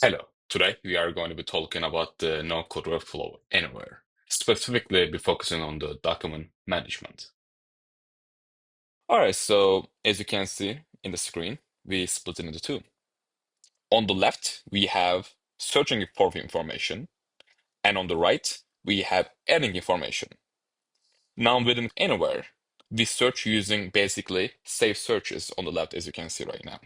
Hello. Today we are going to be talking about the no-code workflow anywhere. Specifically, be focusing on the document management. All right, so as you can see in the screen, we split it into two. On the left, we have searching for information, and on the right, we have adding information. Now within anywhere, we search using basically safe searches on the left, as you can see right now.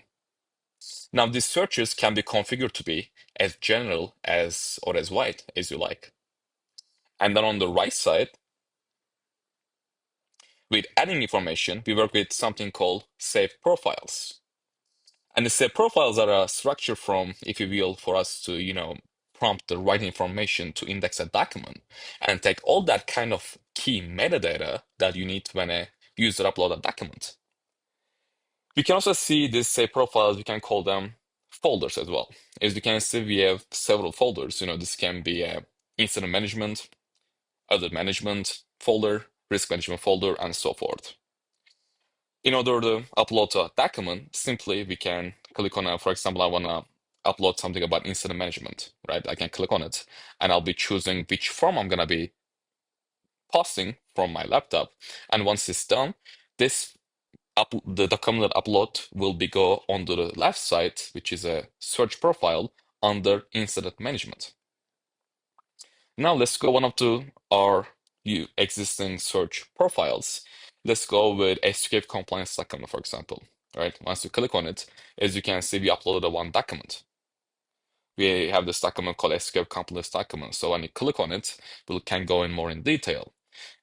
Now these searches can be configured to be as general as or as wide as you like. And then on the right side, with adding information, we work with something called save profiles. And the save profiles are a structure from, if you will, for us to, prompt the right information to index a document and take all that kind of key metadata that you need when a user upload a document. We can also see these save profiles, we can call them folders as well. As you can see, we have several folders. This can be a incident management, other management folder, risk management folder, and so forth. In order to upload a document, simply we can click on for example, I want to upload something about incident management, right? I can click on it and I'll be choosing which form I'm going to be posting from my laptop. And once it's done, the document that upload will be go on to the left side, which is a search profile under incident management. Now let's go one of our existing search profiles. Let's go with escape compliance document, for example. Right? Once you click on it, as you can see, we uploaded one document. We have this document called escape compliance document. So when you click on it, we can go in more in detail.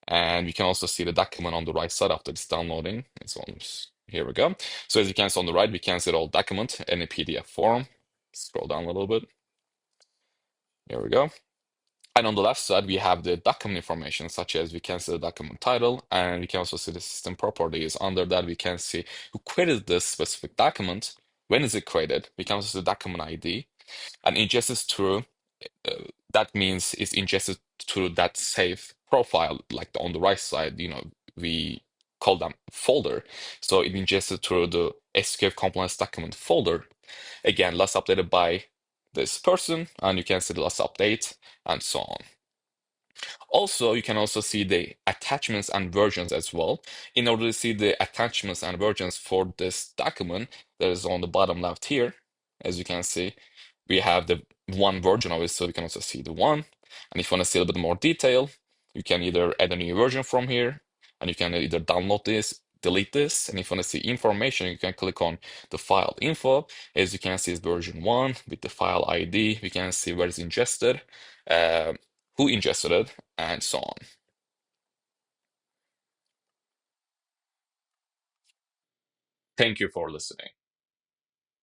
And we can also see the document on the right side after it's downloading. It's almost, here we go. So as you can see on the right, we can see the whole document in a PDF form. Scroll down a little bit. Here we go. And on the left side, we have the document information, such as we can see the document title, and we can also see the system properties. Under that, we can see who created this specific document, when is it created, we can also see the document ID, and ingested through, that means it's ingested through that save profile, like on the right side, we call them folder. So it ingested through the SQF compliance document folder. Again, last updated by this person, and you can see the last update, and so on. Also, you can also see the attachments and versions as well. In order to see the attachments and versions for this document, that is on the bottom left here, as you can see, we have the one version of it, so you can also see the one. And if you want to see a little bit more detail, you can either add a new version from here, and you can either download this, delete this, and if you want to see information, you can click on the file info. As you can see, it's version 1 with the file ID. We can see where it's ingested, who ingested it, and so on. Thank you for listening.